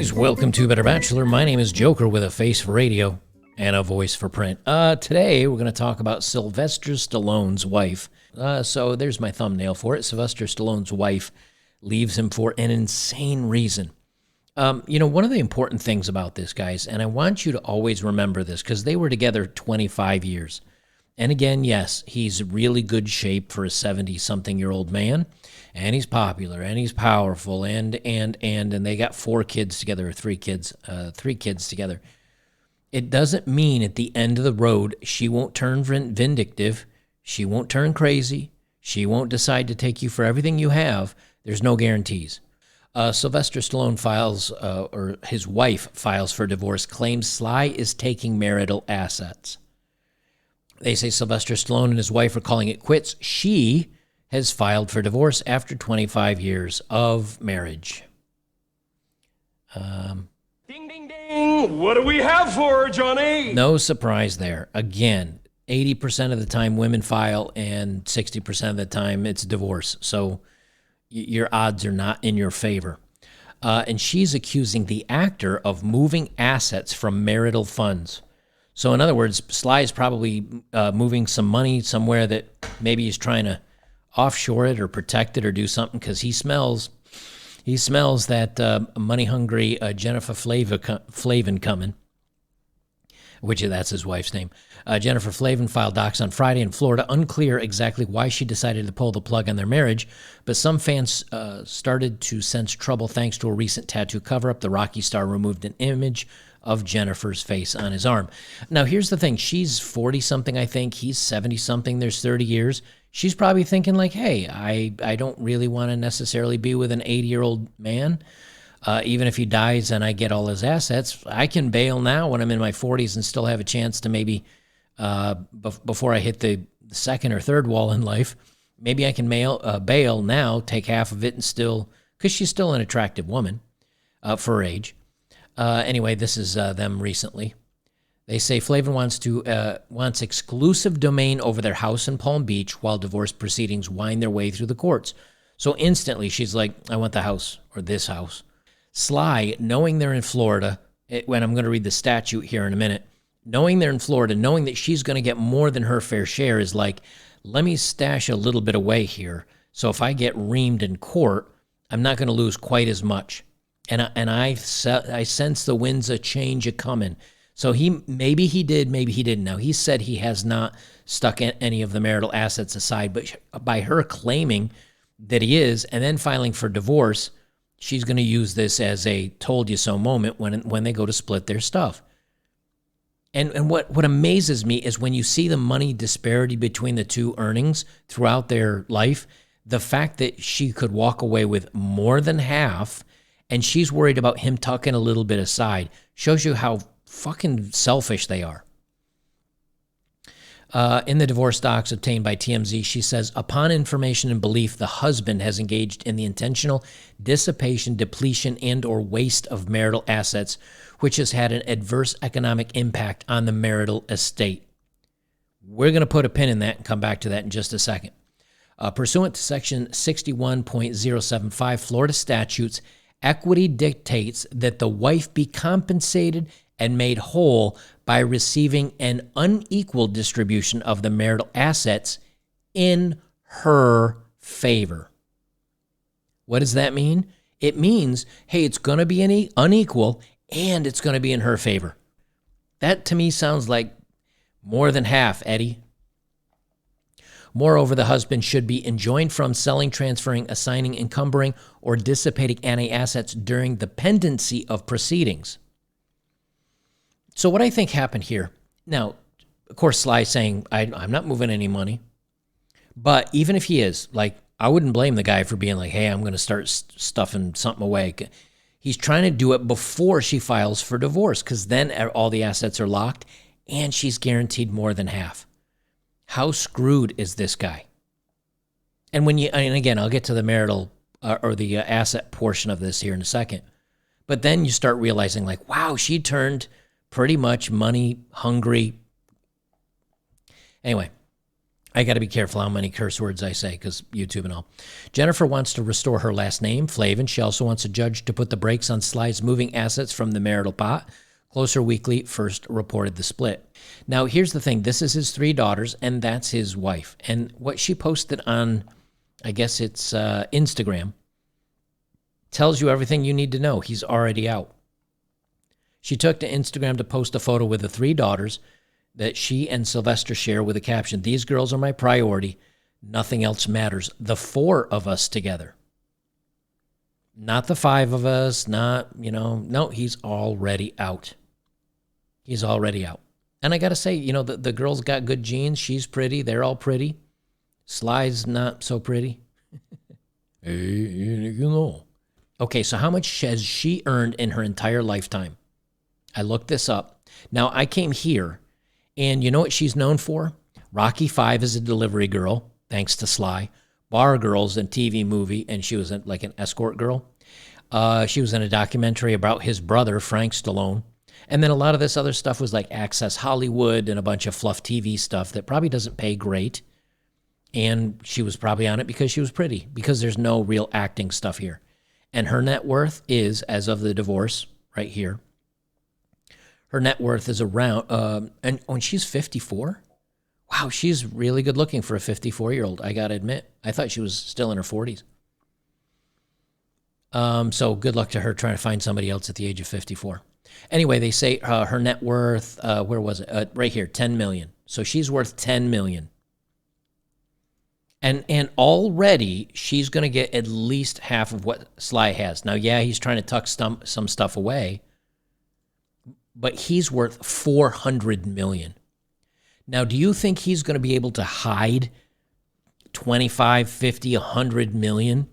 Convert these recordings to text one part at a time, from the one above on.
guys, welcome to Better Bachelor. My name is Joker with a face for radio and a voice for print. Today, we're going to talk about Sylvester Stallone's wife. So there's my thumbnail for it. Sylvester Stallone's wife leaves him for an insane reason. One of the important things about this, guys, and I want you to always remember this because they were together 25 years. And again, yes, he's really good shape for a 70-something-year-old man, and he's popular, and he's powerful, and they got 4 kids together, or 3 kids together. It doesn't mean at the end of the road she won't turn vindictive, she won't turn crazy, she won't decide to take you for everything you have. There's no guarantees. Sylvester Stallone or his wife files for divorce, claims Sly is taking marital assets. They say Sylvester Stallone and his wife are calling it quits. She has filed for divorce after 25 years of marriage. Ding, ding, ding. What do we have for her, Johnny? No surprise there. Again, 80% of the time women file and 60% of the time it's divorce. So your odds are not in your favor. And she's accusing the actor of moving assets from marital funds. So in other words, Sly is probably moving some money somewhere that maybe he's trying to offshore it or protect it or do something because he smells that money-hungry Jennifer Flavin coming, which that's his wife's name. Jennifer Flavin filed docs on Friday in Florida. Unclear exactly why she decided to pull the plug on their marriage, but some fans started to sense trouble thanks to a recent tattoo cover-up. The Rocky star removed an image of Jennifer's face on his arm. Now, here's the thing. She's 40-something, I think. He's 70-something. There's 30 years. She's probably thinking like, hey, I don't really want to necessarily be with an 80-year-old man. Even if he dies and I get all his assets, I can bail now when I'm in my 40s and still have a chance to maybe, before I hit the second or third wall in life, maybe I can bail now, take half of it and still, because she's still an attractive woman for her age. Anyway, this is them recently. They say Flavin wants exclusive domain over their house in Palm Beach while divorce proceedings wind their way through the courts. So instantly she's like, I want the house or this house. Sly, knowing they're in Florida, when I'm going to read the statute here in a minute, knowing they're in Florida, knowing that she's going to get more than her fair share is like, let me stash a little bit away here. So if I get reamed in court, I'm not going to lose quite as much. And I sense the winds of change a-coming. So maybe he did, maybe he didn't. Now, he said he has not stuck any of the marital assets aside, but by her claiming that he is and then filing for divorce, she's going to use this as a told-you-so moment when they go to split their stuff. And what amazes me is when you see the money disparity between the two earnings throughout their life, the fact that she could walk away with more than half and she's worried about him tucking a little bit aside shows you how fucking selfish they are. In the divorce docs obtained by TMZ, she says, upon information and belief, the husband has engaged in the intentional dissipation, depletion, and or waste of marital assets, which has had an adverse economic impact on the marital estate. We're going to put a pin in that and come back to that in just a second. Pursuant to Section 61.075 Florida statutes, equity dictates that the wife be compensated and made whole by receiving an unequal distribution of the marital assets in her favor. What does that mean? It means, hey, it's going to be unequal and it's going to be in her favor. That to me sounds like more than half, Eddie. Moreover, the husband should be enjoined from selling, transferring, assigning, encumbering, or dissipating any assets during the pendency of proceedings. So what I think happened here, now, of course, Sly's saying, I'm not moving any money. But even if he is, like, I wouldn't blame the guy for being like, hey, I'm going to start stuffing something away. He's trying to do it before she files for divorce because then all the assets are locked and she's guaranteed more than half. How screwed is this guy? And again, I'll get to the marital or the asset portion of this here in a second. But then you start realizing like, wow, she turned pretty much money hungry. Anyway, I got to be careful how many curse words I say because YouTube and all. Jennifer wants to restore her last name, Flavin. She also wants a judge to put the brakes on Sly's moving assets from the marital pot. Closer Weekly first reported the split. Now, here's the thing. This is his 3 daughters, and that's his wife. And what she posted on, I guess it's Instagram, tells you everything you need to know. He's already out. She took to Instagram to post a photo with the 3 daughters that she and Sylvester share with a caption, "These girls are my priority. Nothing else matters. The 4 of us together." Not the 5 of us, not, no, he's already out. He's already out. And I got to say, the girl's got good genes. She's pretty. They're all pretty. Sly's not so pretty. Okay, so how much has she earned in her entire lifetime? I looked this up. Now, I came here, and you know what she's known for? Rocky V as a delivery girl, thanks to Sly. Bar Girls, a TV movie, and she was like an escort girl. She was in a documentary about his brother, Frank Stallone. And then a lot of this other stuff was like Access Hollywood and a bunch of fluff TV stuff that probably doesn't pay great. And she was probably on it because she was pretty, because there's no real acting stuff here. And her net worth is, as of the divorce, right here, her net worth is around, and when she's 54, wow, she's really good looking for a 54-year-old, I got to admit. I thought she was still in her 40s. So good luck to her trying to find somebody else at the age of 54. Anyway, they say her net worth, where was it? Right here, $10 million. So she's worth $10 million. And already she's going to get at least half of what Sly has. Now, yeah, he's trying to tuck some stuff away, but he's worth $400 million. Now, do you think he's going to be able to hide 25, 50, 100 million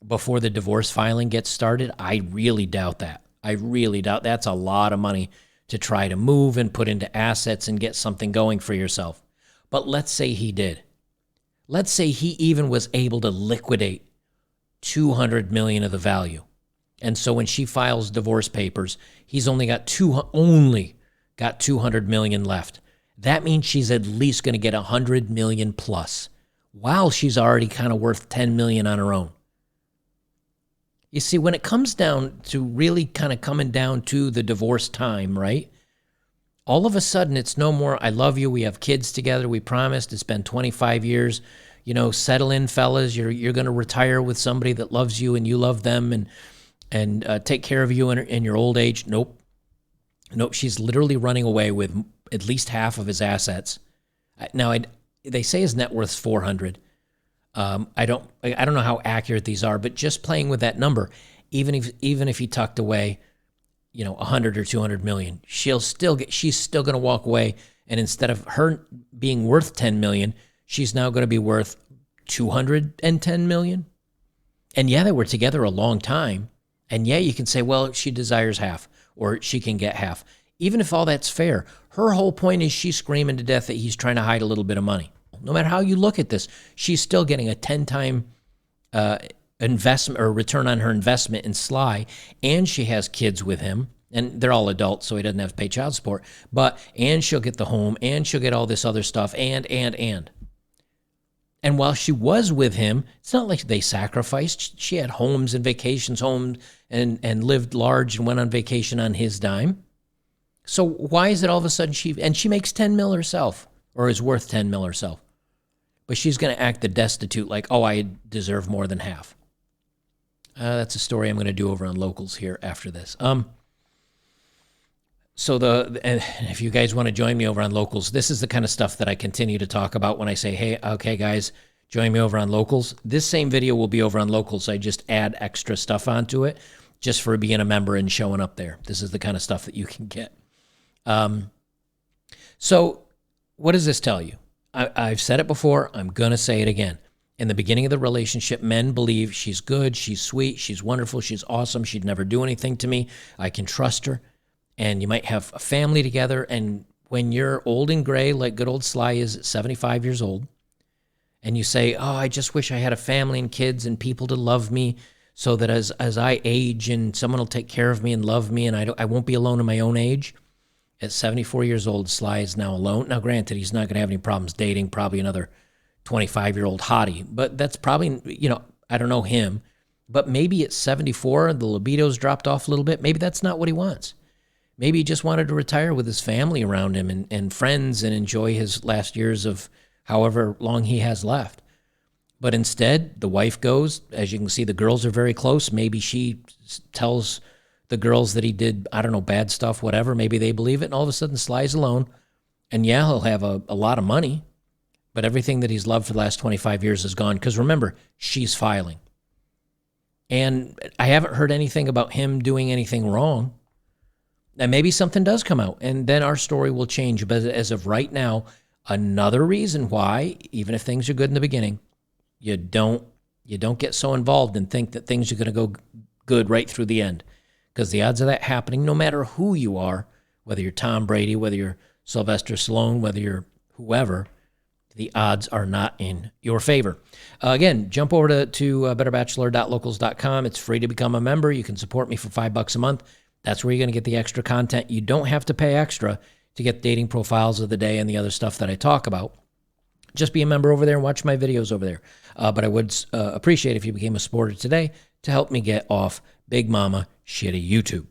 before the divorce filing gets started? I really doubt that. I really doubt that's a lot of money to try to move and put into assets and get something going for yourself. But let's say he did. Let's say he even was able to liquidate 200 million of the value. And so when she files divorce papers, he's only got 200 million left. That means she's at least going to get 100 million plus, while she's already kind of worth 10 million on her own. You see, when it comes down to really kind of coming down to the divorce time, right? All of a sudden, it's no more, I love you, we have kids together, we promised, it's been 25 years, settle in, fellas, you're going to retire with somebody that loves you and you love them and take care of you in your old age. Nope, she's literally running away with at least half of his assets. Now, they say his net worth's 400. I don't know how accurate these are, but just playing with that number, even if he tucked away, 100 or 200 million, she's still going to walk away, and instead of her being worth 10 million, she's now going to be worth 210 million. And yeah, they were together a long time. And yeah, you can say, well, she desires half, or she can get half. Even if all that's fair, her whole point is she's screaming to death that he's trying to hide a little bit of money. No matter how you look at this, she's still getting a 10-time investment or return on her investment in Sly, and she has kids with him, and they're all adults, so he doesn't have to pay child support. And she'll get the home, and she'll get all this other stuff, and. And while she was with him, it's not like they sacrificed. She had homes and vacations home and lived large and went on vacation on his dime. So why is it all of a sudden she makes 10 mil herself, or is worth 10 mil herself? But she's going to act the destitute like, oh, I deserve more than half. That's a story I'm going to do over on Locals here after this. So if you guys want to join me over on Locals, this is the kind of stuff that I continue to talk about when I say, hey, okay, guys, join me over on Locals. This same video will be over on Locals. I just add extra stuff onto it just for being a member and showing up there. This is the kind of stuff that you can get. So what does this tell you? I've said it before. I'm going to say it again. In the beginning of the relationship, men believe she's good, she's sweet, she's wonderful, she's awesome, she'd never do anything to me, I can trust her. And you might have a family together, and when you're old and gray, like good old Sly is at 75 years old, and you say, oh, I just wish I had a family and kids and people to love me so that as I age and someone will take care of me and love me and I won't be alone in my own age. At 74 years old, Sly is now alone. Now, granted, he's not going to have any problems dating, probably another 25-year-old hottie. But that's probably, I don't know him, but maybe at 74, the libido's dropped off a little bit. Maybe that's not what he wants. Maybe he just wanted to retire with his family around him and friends and enjoy his last years of however long he has left. But instead, the wife goes. As you can see, the girls are very close. Maybe she tells the girls that he did, I don't know, bad stuff, whatever. Maybe they believe it, and all of a sudden Sly's alone. And yeah, he'll have a lot of money, but everything that he's loved for the last 25 years is gone. Because remember, she's filing. And I haven't heard anything about him doing anything wrong. And maybe something does come out, and then our story will change. But as of right now, another reason why, even if things are good in the beginning, you don't get so involved and think that things are going to go good right through the end. Because the odds of that happening, no matter who you are, whether you're Tom Brady, whether you're Sylvester Stallone, whether you're whoever, the odds are not in your favor. Again, jump over to betterbachelor.locals.com. It's free to become a member. You can support me for $5 a month. That's where you're going to get the extra content. You don't have to pay extra to get dating profiles of the day and the other stuff that I talk about. Just be a member over there and watch my videos over there. But I would appreciate if you became a supporter today to help me get off Big Mama Shitty YouTube.